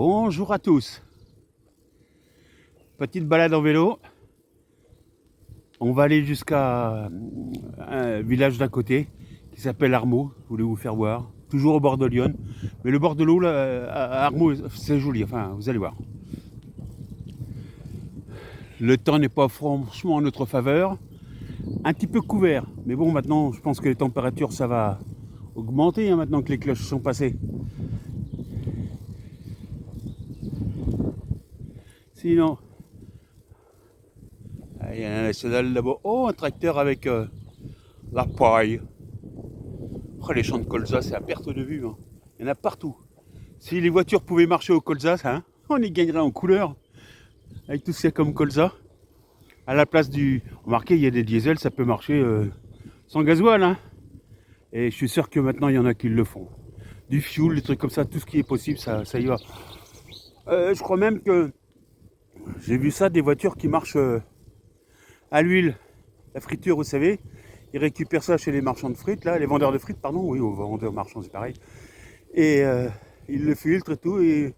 Bonjour à tous. Petite balade en vélo. On va aller jusqu'à un village d'à côté qui s'appelle Armeau. Je voulais vous faire voir. Toujours au bord de Lyon. Mais le bord de l'eau, là, à Armeau, c'est joli. Enfin, vous allez voir. Le temps n'est pas franchement en notre faveur. Un petit peu couvert. Mais bon, maintenant, je pense que les températures, ça va augmenter maintenant que les cloches sont passées. Sinon, il y a un national là-bas. Oh, un tracteur avec la paille. Oh, les champs de colza, c'est à perte de vue. Hein. Il y en a partout. Si les voitures pouvaient marcher au colza, hein, on y gagnerait en couleur. Avec tout ce qu'il y a comme colza. À la place du... Remarquez, il y a des diesels, ça peut marcher sans gasoil. Hein. Et je suis sûr que maintenant, il y en a qui le font. Du fuel, des trucs comme ça, tout ce qui est possible, ça y va. Je crois même que j'ai vu ça, des voitures qui marchent à l'huile. La friture, vous savez, ils récupèrent ça chez les marchands de frites, là, les vendeurs de frites, pardon, oui, aux vendeurs marchands, c'est pareil. Et ils le filtrent et tout, et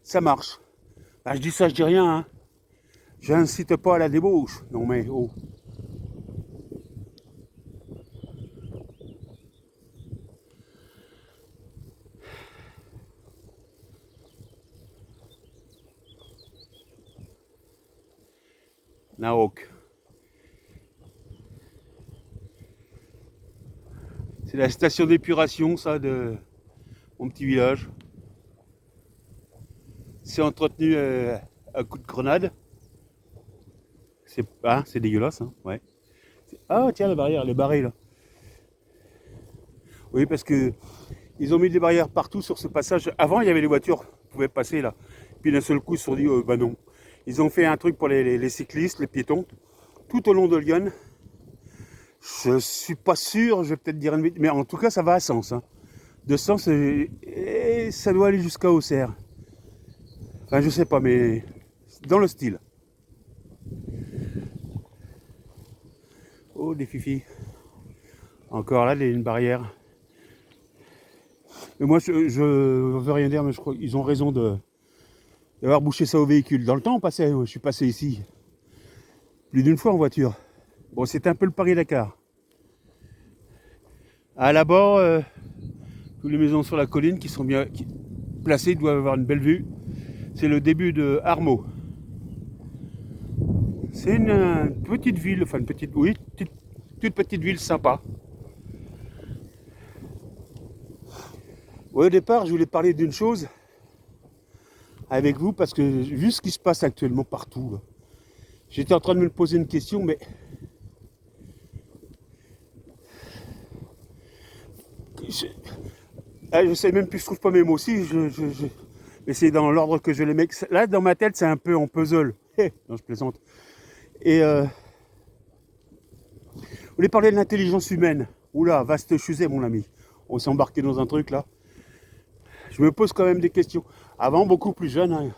ça marche. Bah, je dis ça, je dis rien, hein. J'incite pas à la débauche. Non mais, oh. Naok. C'est la station d'épuration, ça, de mon petit village. C'est entretenu à coups de grenade. C'est dégueulasse, hein, ouais. Ah tiens, la barrière, elle est barrée là. Oui, parce que ils ont mis des barrières partout sur ce passage. Avant, il y avait les voitures qui pouvaient passer là. Puis d'un seul coup, ils se sont dit, bah non. Ils ont fait un truc pour les cyclistes, les piétons, tout au long de Lyon. Je suis pas sûr, je vais peut-être dire une bêtise, mais en tout cas, ça va à Sens. Hein. De Sens, et ça doit aller jusqu'à Auxerre. Enfin, je sais pas, mais dans le style. Oh, des fifis. Encore là, une barrière. Mais moi, je veux rien dire, mais je crois qu'ils ont raison d'avoir bouché ça au véhicule. Dans le temps, je suis passé ici plus d'une fois en voiture. Bon, c'est un peu le Paris-Dakar. À là-bas, toutes les maisons sur la colline qui sont bien placées doivent avoir une belle vue. C'est le début de Armeau. C'est une petite ville, enfin une petite, oui, toute petite ville sympa. Ouais, au départ, je voulais parler d'une chose avec vous parce que vu ce qui se passe actuellement partout, j'étais en train de me poser une question, mais je sais même plus, je trouve pas mes mots aussi. Mais c'est dans l'ordre que je les mets. Là, dans ma tête, c'est un peu en puzzle. Non, je plaisante. Et vous voulez parler de l'intelligence humaine. Oula, vaste sujet, mon ami. On s'est embarqué dans un truc là. Je me pose quand même des questions. Avant, beaucoup plus jeune, hein,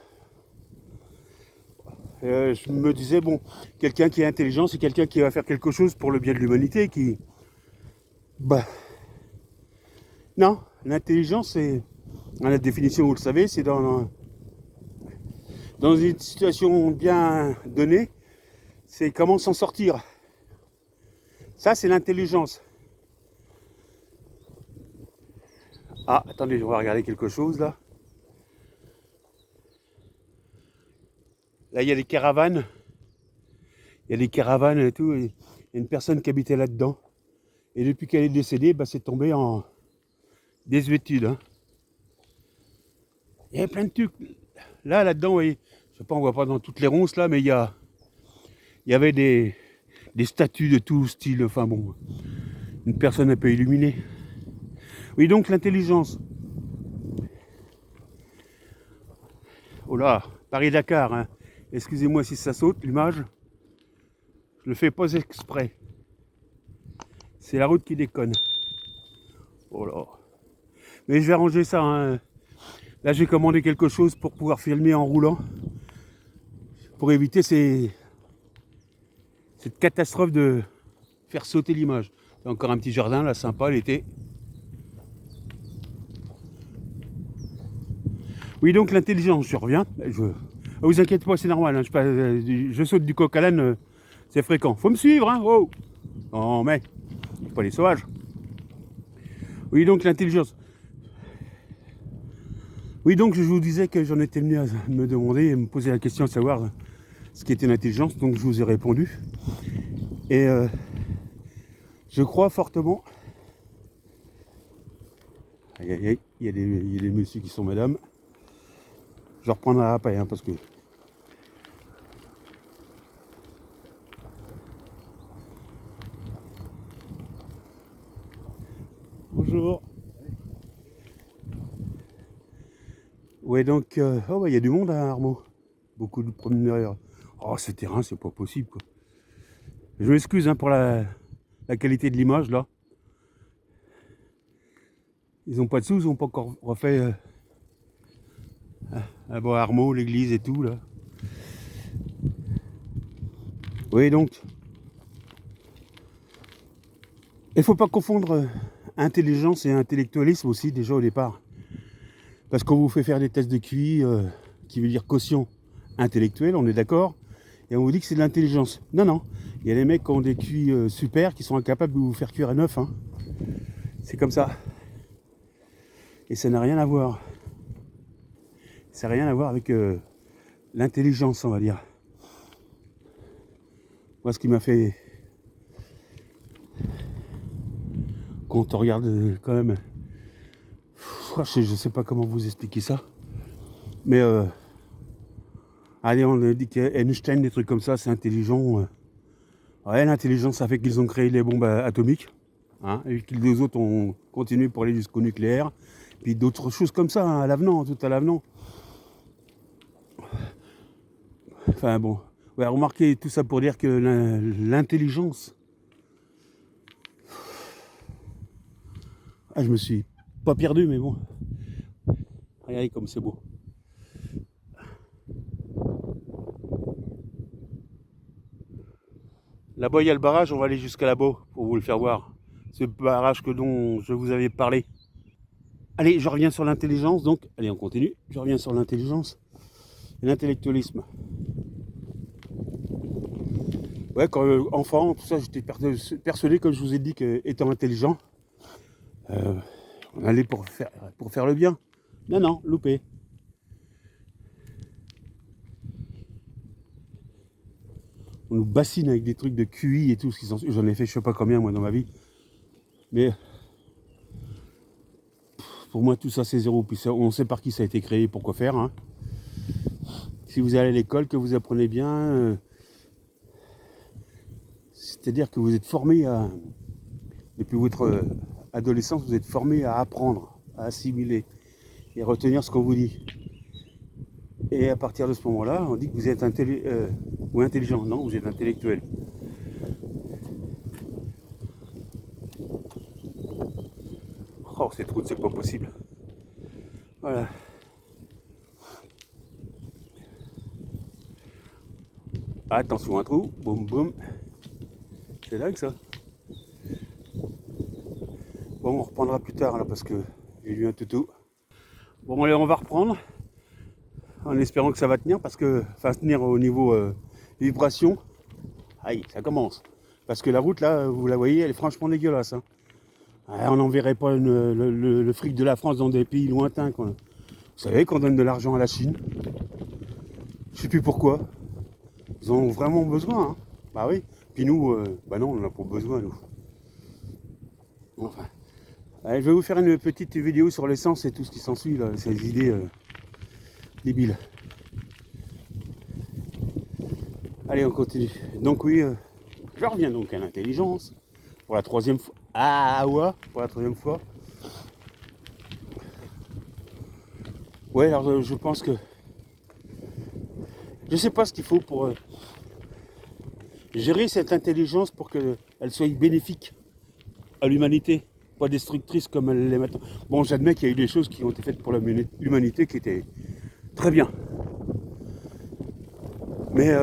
je me disais, bon, quelqu'un qui est intelligent, c'est quelqu'un qui va faire quelque chose pour le bien de l'humanité, qui... Bah... Non, l'intelligence, c'est... Dans la définition, vous le savez, c'est dans une situation bien donnée, c'est comment s'en sortir. Ça, c'est l'intelligence. Ah, attendez, on va regarder quelque chose, là. Là, il y a des caravanes. Il y a des caravanes et tout. Et il y a une personne qui habitait là-dedans. Et depuis qu'elle est décédée, bah, c'est tombé en désuétude. Hein. Il y avait plein de trucs. Là-dedans, vous voyez, je sais pas, on voit pas dans toutes les ronces, là, mais il y avait des statues de tout style. Enfin bon, une personne un peu illuminée. Oui, donc l'intelligence. Oh là, Paris-Dakar, hein. Excusez-moi si ça saute, l'image. Je le fais pas exprès. C'est la route qui déconne. Oh là. Mais je vais arranger ça. Hein. Là, j'ai commandé quelque chose pour pouvoir filmer en roulant. Pour éviter cette catastrophe de faire sauter l'image. Il y a encore un petit jardin là, sympa l'été. Oui, donc l'intelligence, je reviens. Vous inquiétez pas, c'est normal. Hein, je saute du coq à l'âne, c'est fréquent. Faut me suivre, hein. Oh. Non, mais pas les sauvages. Oui, donc l'intelligence. Oui, donc je vous disais que j'en étais venu à me demander et me poser la question de savoir ce qu'était l'intelligence. Donc je vous ai répondu. Et je crois fortement. Aïe, aïe, aïe, il y a des messieurs qui sont madame. Je reprendrai après, hein, parce que. Bonjour. Ouais, donc, oh, bah, il y a du monde à Armeau. Beaucoup de promeneurs. Oh, ce terrain, c'est pas possible, quoi. Je m'excuse, hein, pour la qualité de l'image, là. Ils ont pas de sous, ils ont pas encore refait bon, Armeau, l'église et tout, là. Oui, donc, il faut pas confondre intelligence et intellectualisme aussi, déjà au départ. Parce qu'on vous fait faire des tests de QI, qui veut dire quotient intellectuel, on est d'accord, et on vous dit que c'est de l'intelligence. Non, non, il y a des mecs qui ont des QI super, qui sont incapables de vous faire cuire à neuf. Hein. C'est comme ça. Et ça n'a rien à voir. Ça n'a rien à voir avec l'intelligence, on va dire. Moi, ce qui m'a fait... Quand on regarde quand même... Je sais pas comment vous expliquer ça. Mais... allez, on dit qu'Einstein, des trucs comme ça, c'est intelligent. Ouais, l'intelligence, ça fait qu'ils ont créé les bombes atomiques. Hein, et que les autres ont continué pour aller jusqu'au nucléaire. Puis d'autres choses comme ça, hein, à l'avenant, tout à l'avenant. Enfin bon, ouais, remarquez tout ça pour dire que l'intelligence... Ah, je me suis pas perdu, mais bon. Regardez comme c'est beau. Là-bas, il y a le barrage, on va aller jusqu'à là-bas pour vous le faire voir. Ce barrage dont je vous avais parlé. Allez, je reviens sur l'intelligence, donc. Allez, on continue. Je reviens sur l'intelligence et l'intellectualisme. Ouais, quand enfant, tout ça, j'étais persuadé, comme je vous ai dit, qu'étant intelligent, on allait pour faire le bien. Non, non, loupé. On nous bassine avec des trucs de QI et tout ce qui s'en suit. J'en ai fait je sais pas combien, moi, dans ma vie. Mais pour moi, tout ça, c'est zéro. Puis ça, on sait par qui ça a été créé, pourquoi faire. Hein. Si vous allez à l'école, que vous apprenez bien, c'est-à-dire que vous êtes formé à... Depuis votre adolescence, vous êtes formé à apprendre, à assimiler et retenir ce qu'on vous dit. Et à partir de ce moment-là, on dit que vous êtes ou intelligent. Non, vous êtes intellectuel. Oh, cette route, c'est pas possible. Voilà. Attention, un trou. Boum, boum. C'est dingue, ça. Bon, on reprendra plus tard, là, parce que j'ai lu un toutou. Bon, allez, on va reprendre. En espérant que ça va tenir, parce que... Enfin, tenir au niveau vibration. Aïe, ça commence. Parce que la route, là, vous la voyez, elle est franchement dégueulasse. Hein. On n'enverrait pas le fric de la France dans des pays lointains. Quoi. Vous savez qu'on donne de l'argent à la Chine. Je sais plus pourquoi. Ils en ont vraiment besoin. Hein. Bah oui. Puis nous, bah non, on n'en a pas besoin, nous. Enfin. Allez, je vais vous faire une petite vidéo sur l'essence et tout ce qui s'ensuit, là. Ces idées débiles. Allez, on continue. Donc oui, je reviens donc à l'intelligence. Pour la troisième fois. Ah ouais, pour la troisième fois. Ouais, alors je pense que... Je sais pas ce qu'il faut pour gérer cette intelligence pour qu'elle soit bénéfique à l'humanité, pas destructrice comme elle l'est maintenant. Bon, j'admets qu'il y a eu des choses qui ont été faites pour l'humanité qui étaient très bien. Mais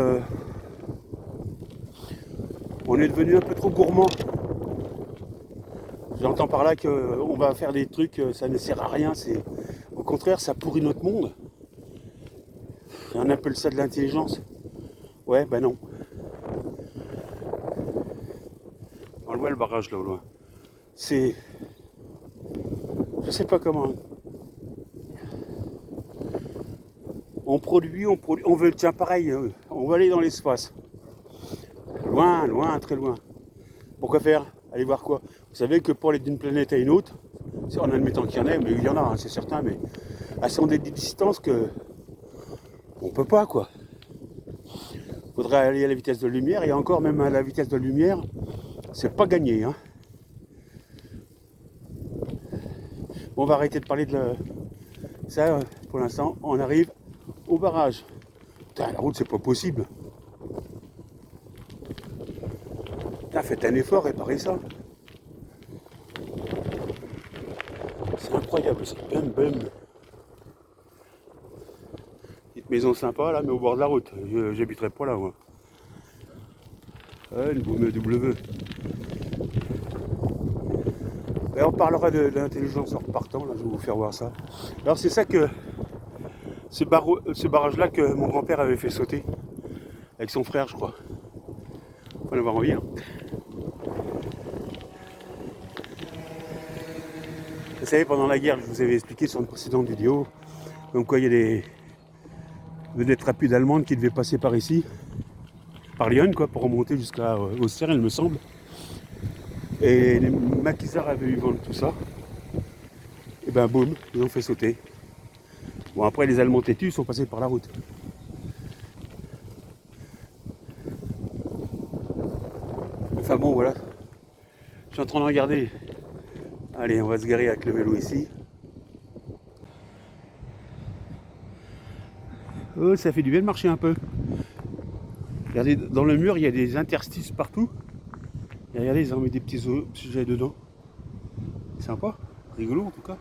on est devenu un peu trop gourmand. J'entends par là qu'on va faire des trucs, ça ne sert à rien. Au contraire, ça pourrit notre monde. On appelle ça de l'intelligence. Ouais, ben non. On voit le barrage là au loin. C'est... Je sais pas comment. On produit, on veut, tiens pareil, on veut aller dans l'espace. Loin, loin, très loin. Pourquoi faire? Aller voir quoi? Vous savez que pour aller d'une planète à une autre, en admettant qu'il y en ait, mais il y en a, hein, c'est certain, mais sont des distances que on peut pas quoi. Il faudrait aller à la vitesse de lumière, et encore même à la vitesse de lumière, c'est pas gagné. Hein. Bon, on va arrêter de parler de ça pour l'instant. On arrive au barrage. Putain, la route c'est pas possible. Putain, faites un effort, réparez ça. C'est incroyable, c'est bam. Petite maison sympa là, mais au bord de la route. J'habiterai pas là, moi. Ouais, le BMW. Et on parlera de l'intelligence en repartant, là, je vais vous faire voir ça. Alors c'est ça que ce barrage-là que mon grand-père avait fait sauter avec son frère, je crois. Faut en avoir envie. Hein. Vous savez, pendant la guerre, je vous avais expliqué sur une précédente vidéo, comme quoi il y a des vedettes rapides allemandes qui devaient passer par ici, par Lyon, quoi, pour remonter jusqu'à Auxerre, il me semble. Et les maquisards avaient eu vent de tout ça. Et ben boum, ils ont fait sauter. Bon, après les Allemands têtus sont passés par la route. Enfin bon, voilà. Je suis en train de regarder. Allez, on va se garer avec le vélo ici. Oh, ça fait du bien de marcher un peu. Regardez, dans le mur, il y a des interstices partout. Et regardez, ils ont mis des petits objets dedans. Sympa, rigolo en tout cas.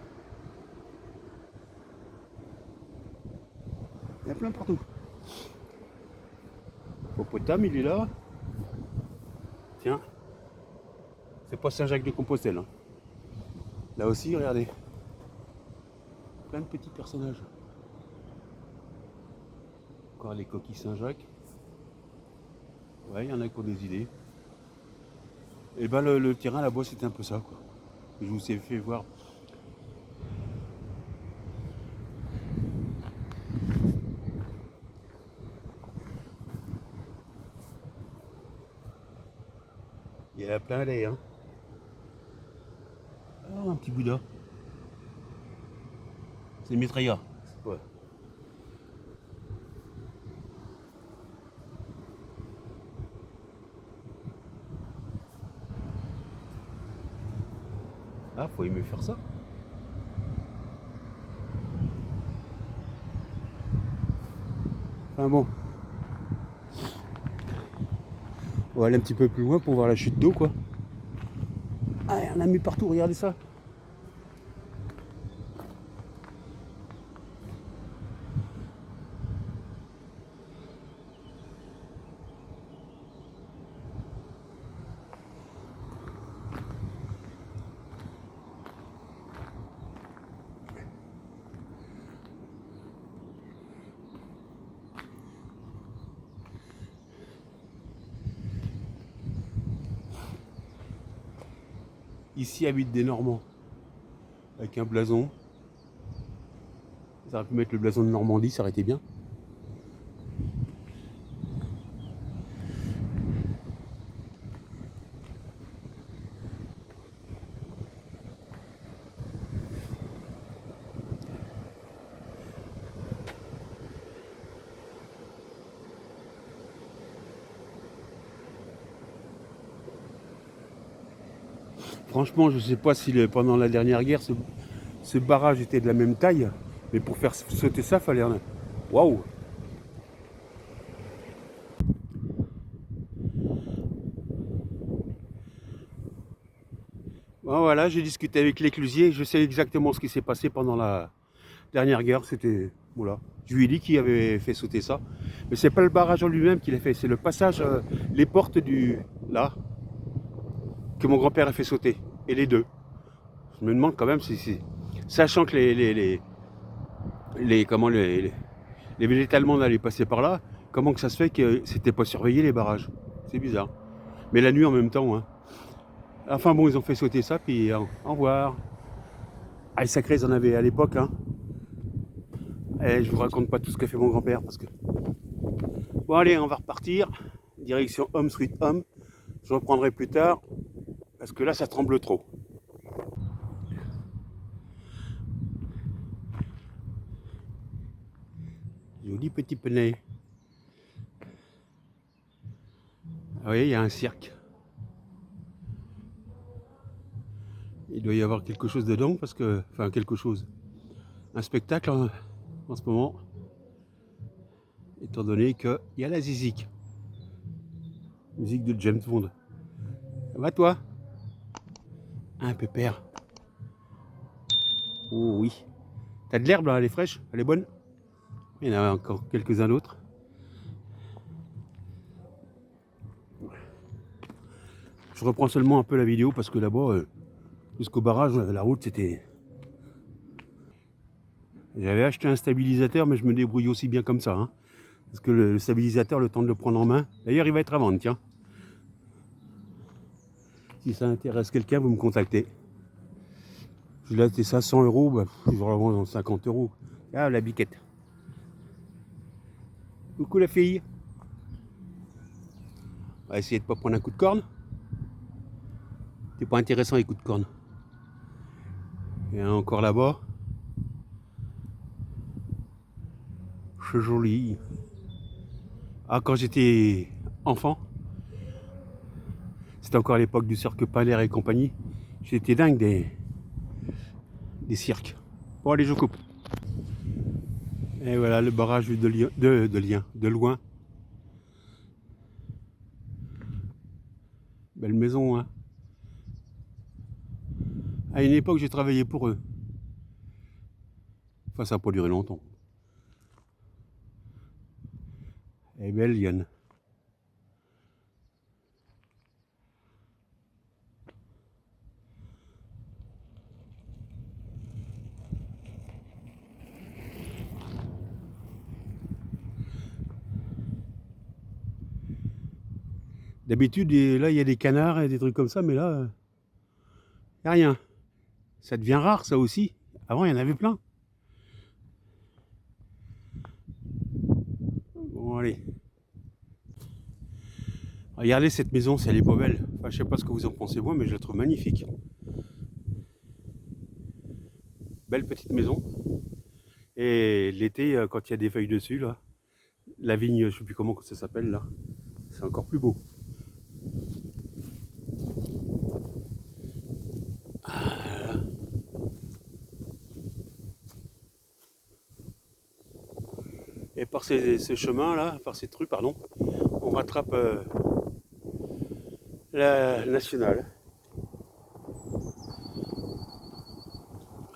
Il y en a plein partout. Hippopotame, il est là. Tiens. C'est pas Saint-Jacques-de-Compostelle. Hein. Là aussi, regardez. Plein de petits personnages. Encore les coquilles Saint-Jacques. Ouais, il y en a qui ont des idées. Et ben le terrain là-bas, c'était un peu ça, quoi. Je vous ai fait voir. Il y en a plein d'ailleurs. Hein. Ah, un petit Bouddha. C'est Maitreya. Ouais. Ah, faut aimer faire ça. Enfin bon. On va aller un petit peu plus loin pour voir la chute d'eau, quoi. Ah, il y en a mis partout, regardez ça. Ici habitent des Normands. Avec un blason. Ça aurait pu mettre le blason de Normandie, ça aurait été bien. Franchement, je ne sais pas si pendant la dernière guerre, ce barrage était de la même taille, mais pour faire sauter ça, il fallait... Waouh! Bon, voilà, j'ai discuté avec l'éclusier, je sais exactement ce qui s'est passé pendant la dernière guerre, c'était... Voilà. Je lui ai dit qu'il avait fait sauter ça. Mais c'est pas le barrage en lui-même qu'il a fait, c'est le passage, les portes du... là, que mon grand-père a fait sauter. Et les deux. Je me demande quand même si... Sachant que Les véhicules allemands allaient passer par là. Comment que ça se fait que c'était pas surveillé les barrages? C'est bizarre. Mais la nuit en même temps. Hein. Enfin bon, ils ont fait sauter ça, puis au revoir. Ah, les sacrés, ils en avaient à l'époque. Hein. Et je vous raconte pas tout ce qu'a fait mon grand-père parce que. Bon allez, on va repartir. Direction Home Sweet Home. Je reprendrai plus tard parce que là, ça tremble trop. Joli petit poney. Ah oui, il y a un cirque. Il doit y avoir quelque chose dedans parce que. Enfin, quelque chose. Un spectacle en ce moment. Étant donné qu'il y a la zizik. Musique de James Bond. Ça va toi? Un pépère. Oh oui. T'as de l'herbe là, elle est fraîche, elle est bonne. Il y en a encore quelques-uns d'autres. Je reprends seulement un peu la vidéo parce que là-bas, jusqu'au barrage, la route c'était. J'avais acheté un stabilisateur, mais je me débrouille aussi bien comme ça. Hein. Parce que le stabilisateur, le temps de le prendre en main. D'ailleurs, il va être à vendre, tiens. Si ça intéresse quelqu'un, vous me contactez. Je l'ai acheté ça 100 €, bah, je vais le vendre en 50 €. Ah, la biquette. Coucou la fille. On va essayer de pas prendre un coup de corne. C'est pas intéressant les coups de corne. Il y en a encore là-bas. C'est joli. Ah, quand j'étais enfant, c'était encore à l'époque du cirque Palaire et compagnie. J'étais dingue des cirques. Bon allez, je coupe. Et voilà le barrage de loin. Belle maison, hein. À une époque, j'ai travaillé pour eux. Enfin, ça n'a pas duré longtemps. Elle est belle, Yann. D'habitude, là, il y a des canards et des trucs comme ça, mais là, il n'y a rien. Ça devient rare, ça aussi. Avant, il y en avait plein. Bon, allez. Regardez cette maison, si elle est pas belle. Enfin, je sais pas ce que vous en pensez, moi, mais je la trouve magnifique. Belle petite maison. Et l'été, quand il y a des feuilles dessus, là, la vigne, je sais plus comment ça s'appelle, là, c'est encore plus beau. Et par ces chemins-là, par cette rue, pardon, on rattrape la nationale.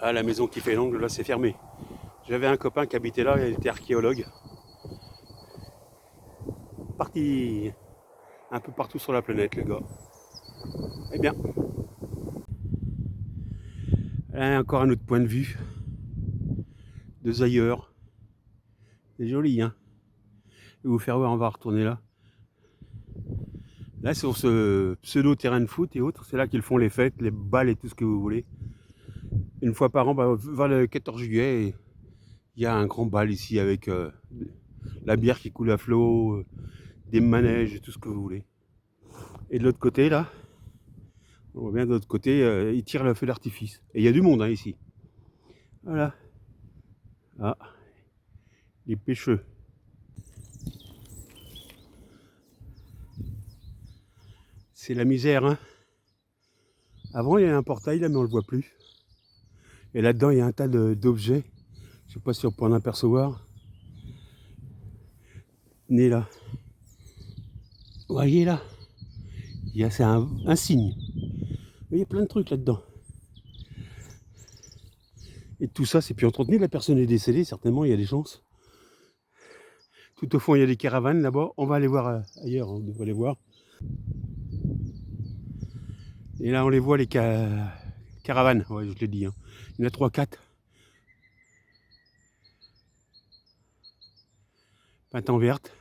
Ah, la maison qui fait l'angle, là, c'est fermé. J'avais un copain qui habitait là, il était archéologue. Parti un peu partout sur la planète, le gars. Eh bien, là, encore un autre point de vue. Deux ailleurs. C'est joli, hein. Je vais vous faire voir, on va retourner là. Là, sur ce pseudo terrain de foot et autres, c'est là qu'ils font les fêtes, les balles et tout ce que vous voulez. Une fois par an, bah, vers le 14 juillet, il y a un grand bal ici avec la bière qui coule à flot, des manèges et tout ce que vous voulez. Et de l'autre côté, là, on voit bien de l'autre côté, ils tirent le feu d'artifice. Et il y a du monde hein, ici. Voilà. Ah, les pêcheux. C'est la misère, hein. Avant, il y avait un portail, là, mais on le voit plus. Et là-dedans, il y a un tas d'objets. Je sais pas si on peut en apercevoir. Né là. Vous voyez là, c'est un signe. Il y a plein de trucs là-dedans. Et tout ça, c'est plus entretenu. La personne est décédée, certainement, il y a des chances. Tout au fond, il y a des caravanes là-bas. On va aller voir ailleurs, on devrait les voir. Et là, on les voit, les caravanes. Ouais, je l'ai dit. Hein. Il y en a 3-4. peinte en verte.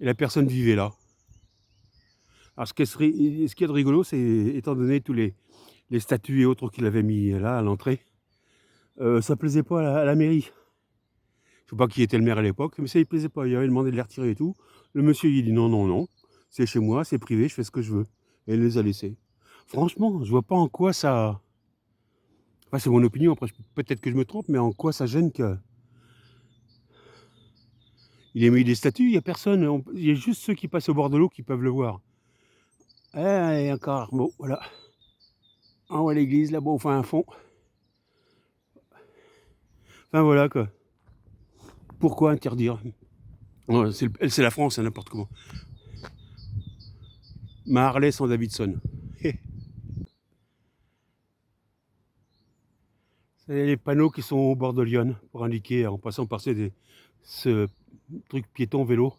Et la personne vivait là. Alors ce qui est de rigolo, c'est étant donné tous les statues et autres qu'il avait mis là à l'entrée, ça plaisait pas à la mairie. Je sais pas qui était le maire à l'époque, mais ça ne plaisait pas. Il avait demandé de les retirer et tout. Le monsieur il dit non, non, non, c'est chez moi, c'est privé, je fais ce que je veux. Et il les a laissés. Franchement, je vois pas en quoi ça... Enfin, c'est mon opinion, après peut-être que je me trompe, mais en quoi ça gêne que... Il a mis des statues, il n'y a personne. Il y a juste ceux qui passent au bord de l'eau qui peuvent le voir. Et encore, bon, voilà. On voit l'église là-bas au fin fond. Enfin voilà quoi. Pourquoi interdire? C'est la France, hein, n'importe comment. Ma Harley sans Davidson. C'est les panneaux qui sont au bord de Lyon pour indiquer en passant par ce truc piéton vélo.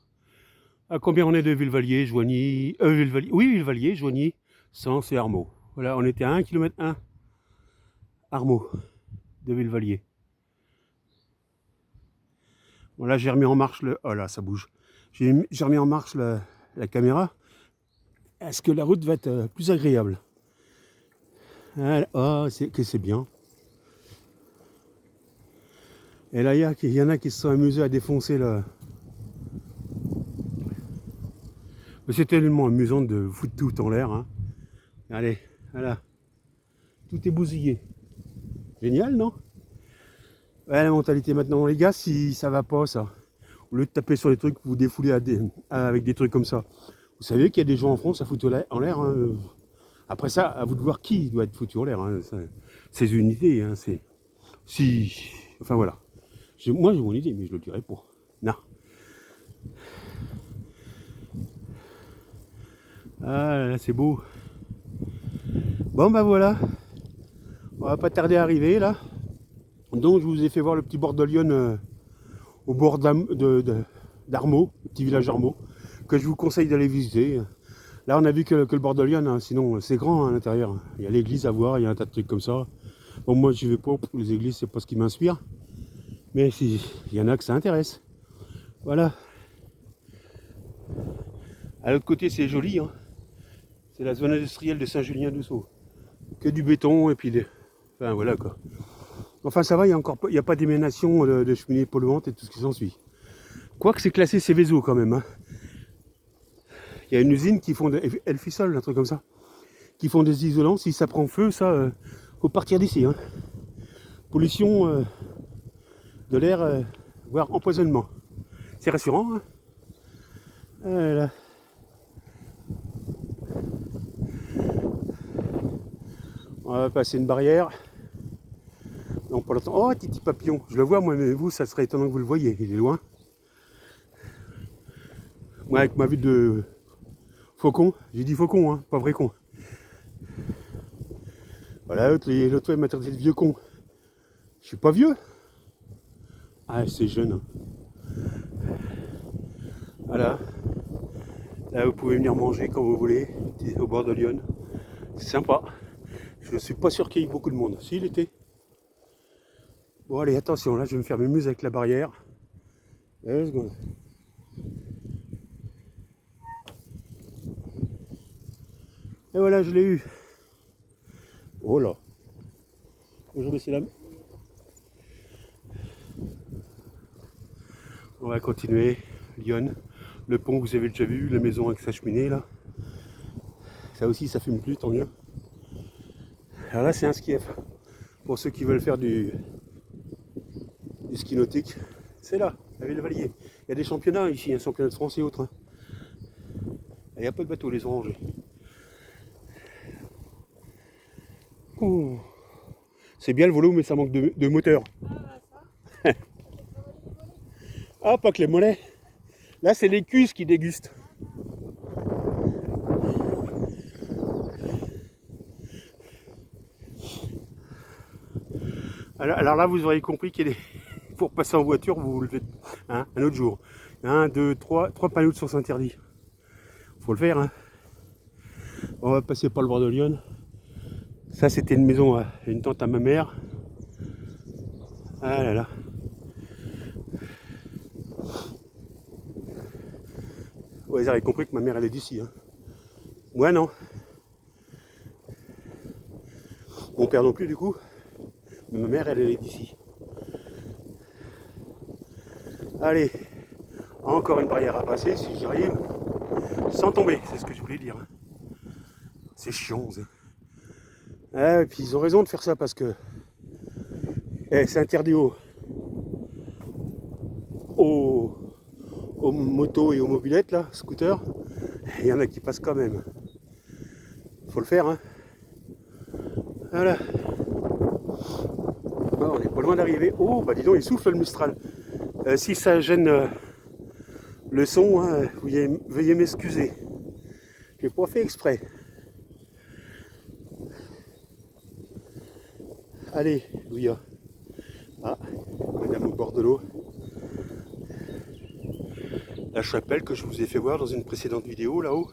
À combien on est de Villevalier, Joigny, Villevalier, Joigny, Sens et Armeau. Voilà, on était à 1 km 1 Armeau de Villevalier. Voilà, j'ai remis en marche le... Oh là, ça bouge. J'ai remis en marche la caméra. Est-ce que la route va être plus agréable? Oh, c'est bien. Et là, il y en a qui se sont amusés à défoncer le... C'est tellement amusant de foutre tout en l'air. Hein. Allez, voilà. Tout est bousillé. Génial, non? Ouais, la mentalité maintenant, les gars, si ça va pas, ça. Au lieu de taper sur les trucs, vous défoulez avec des trucs comme ça. Vous savez qu'il y a des gens en France à foutre en l'air. Hein. Après ça, à vous de voir qui doit être foutu en l'air. Hein. C'est une idée. Hein. Enfin voilà. Moi j'ai mon idée, mais je le dirai pas. Non. Ah là, c'est beau. Bon bah voilà. On va pas tarder à arriver là. Donc je vous ai fait voir le petit bord de Lyon au bord d'Armeau, le petit village d'Armeau, que je vous conseille d'aller visiter. Là on a vu que le bord de Lyon, hein, sinon c'est grand hein, à l'intérieur. Il y a l'église à voir, il y a un tas de trucs comme ça. Bon moi j'y vais pas, les églises c'est pas ce qui m'inspire. Mais il y en a que ça intéresse. Voilà. À l'autre côté c'est joli, hein. C'est la zone industrielle de Saint-Julien-d'Ousseau. Que du béton et puis enfin voilà quoi. Enfin ça va, il n'y a pas d'émanation de cheminées polluantes et tout ce qui s'ensuit. Quoique c'est classé Céveso quand même. Hein. Il y a une usine qui font Elfisol, un truc comme ça, qui font des isolants. Si ça prend feu, ça, faut partir d'ici. Hein. Pollution de l'air, voire empoisonnement. C'est rassurant. Hein. Voilà. On va passer une barrière. Non, pas longtemps. Oh, Titi Papillon. Je le vois, moi, mais vous, ça serait étonnant que vous le voyez. Il est loin. Moi, avec ma vue de faucon, j'ai dit faucon, hein, pas vrai con. Voilà, l'autre fois, il m'a traité de vieux con. Je suis pas vieux. Ah, c'est jeune. Hein. Voilà. Là, vous pouvez venir manger quand vous voulez, au bord de Lyon. C'est sympa. Je suis pas sûr qu'il y ait beaucoup de monde. Si, il était. Bon, allez, attention, là, je vais me faire m'amuser avec la barrière. 2 secondes. Et voilà, je l'ai eu. Oh là. Bonjour, messieurs, dames. On va continuer. Lyon. Le pont, vous avez déjà vu, la maison avec sa cheminée, là. Ça aussi, ça fume plus, tant mieux. Alors là, c'est un skief. Pour ceux qui veulent faire du ski nautique, c'est là, à Villevalier. Il y a des championnats ici, un championnat de France et autres. Hein. Il n'y a pas de bateaux, les ont rangés. C'est bien le volo, mais ça manque de moteur. Ah, pas que les mollets. Là, c'est les cuisses qui dégustent. Alors là, vous aurez compris qu'il est pour passer en voiture, vous le faites hein, un autre jour. 1, 2, 3 panneaux de sens interdit. Faut le faire. Hein. On va passer par le bord de Lyon. Ça, c'était une maison, une tante à ma mère. Ah là là. Ouais, vous avez compris que ma mère elle est d'ici. Hein. Moi non. Mon père non plus du coup. Mais ma mère elle est d'ici. Allez, encore une barrière à passer si j'y arrive. Sans tomber, c'est ce que je voulais dire. C'est chiant. Ça. Ah, et puis ils ont raison de faire ça parce que c'est interdit aux motos et aux mobylettes là, scooters. Il y en a qui passent quand même. Faut le faire hein. Voilà. Oh, on n'est pas loin d'arriver. Oh bah dis donc il souffle le Mistral. Si ça gêne le son, hein, veuillez m'excuser. J'ai pas fait exprès. Allez, Louia. Ah, madame au bord de l'eau. La chapelle que je vous ai fait voir dans une précédente vidéo là-haut.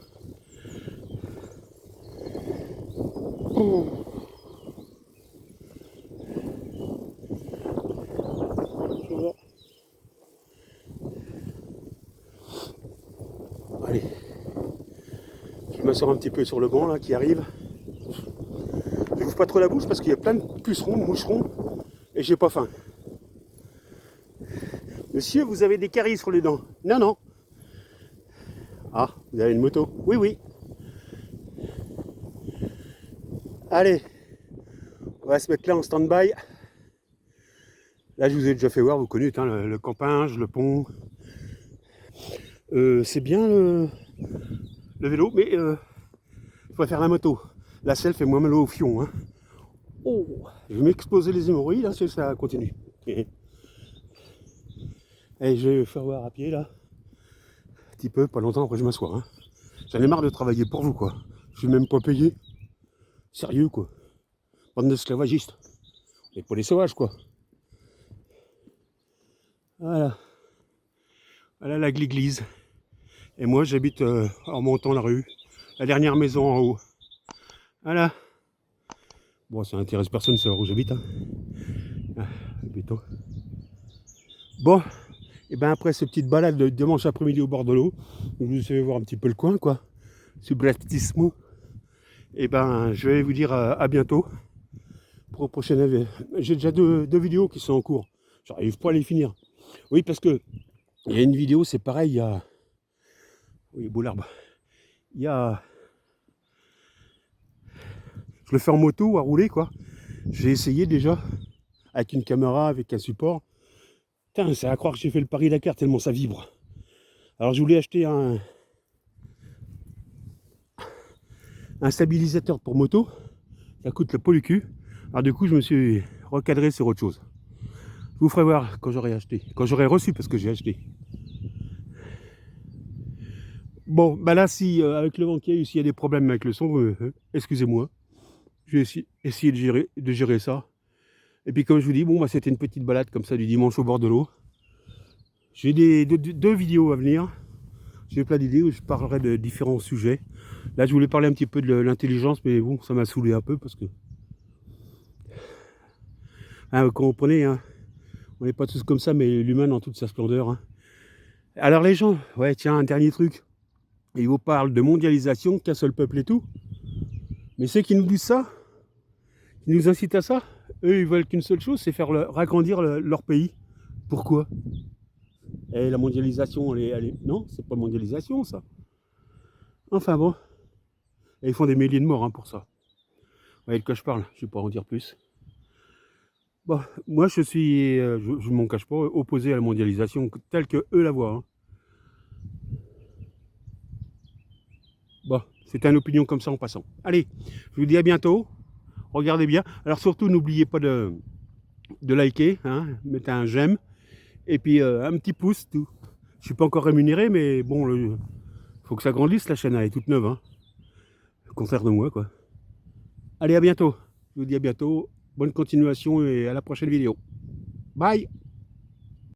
Oh. Allez. Je m'assure un petit peu sur le banc là qui arrive. Je n'ouvre pas trop la bouche parce qu'il y a plein de pucerons, de moucherons et j'ai pas faim. Monsieur, vous avez des caries sur les dents? Non, non. Ah, vous avez une moto? Oui, oui. Allez, on va se mettre là en stand-by. Là, je vous ai déjà fait voir, vous connaissez hein, le camping, le pont. C'est bien le vélo, mais il faut faire la moto. La selle fait moins mal au fion. Hein. Oh, je vais m'exploser les hémorroïdes là, si ça continue. Et je vais faire voir à pied là. Un petit peu, pas longtemps après je m'assois. Hein. J'en ai marre de travailler pour vous quoi. Je suis même pas payé. Sérieux quoi. Bande d'esclavagistes. Et pas des sauvages quoi. Voilà. Voilà l'église. Et moi j'habite en montant la rue. La dernière maison en haut. Voilà. Bon ça intéresse personne de savoir où j'habite. Hein. Ah, plutôt. Bon. Et bien après cette petite balade de dimanche après-midi au bord de l'eau, je vous ai fait voir un petit peu le coin quoi. Subrepticement. Et ben je vais vous dire à bientôt. Pour le prochain avis. J'ai déjà deux vidéos qui sont en cours. J'arrive pas à les finir. Oui parce que il y a une vidéo, c'est pareil, il y a. Oui, beau l'arbre. Il y a. Je le fais en moto ou à rouler quoi. J'ai essayé déjà. Avec une caméra, avec un support. Putain, c'est à croire que j'ai fait le Paris-Dakar tellement ça vibre. Alors je voulais acheter un stabilisateur pour moto. Ça coûte le pot du cul. Alors du coup je me suis recadré sur autre chose. Je vous ferai voir quand j'aurai acheté. Quand j'aurai reçu parce que j'ai acheté. Bon, bah là si avec le vent qu'il y a eu, s'il y a des problèmes avec le son, excusez-moi. Je vais essayer de gérer ça. Et puis comme je vous dis, bon bah c'était une petite balade comme ça du dimanche au bord de l'eau. J'ai deux vidéos à venir. J'ai plein d'idées où je parlerai de différents sujets. Là je voulais parler un petit peu de l'intelligence, mais bon ça m'a saoulé un peu parce que vous comprenez, hein, on n'est pas tous comme ça, mais l'humain dans toute sa splendeur. Hein. Alors les gens, ouais tiens un dernier truc. Ils vous parlent de mondialisation, qu'un seul peuple et tout. Mais ceux qui nous disent ça, qui nous incitent à ça, eux ils veulent qu'une seule chose, c'est faire agrandir leur pays. Pourquoi? Et la mondialisation, elle est... Non, c'est pas mondialisation ça. Enfin bon. Et ils font des milliers de morts hein, pour ça. Vous voyez de quoi je parle, je ne vais pas en dire plus. Bon, moi je suis, je m'en cache pas, opposé à la mondialisation telle que eux la voient. Hein. Bon, c'était une opinion comme ça en passant. Allez, je vous dis à bientôt. Regardez bien. Alors surtout, n'oubliez pas de liker, hein, mettez un j'aime. Et puis un petit pouce, tout. Je suis pas encore rémunéré, mais bon, faut que ça grandisse, la chaîne, elle est toute neuve. Hein. Au contraire de moi, quoi. Allez, à bientôt. Je vous dis à bientôt. Bonne continuation et à la prochaine vidéo. Bye!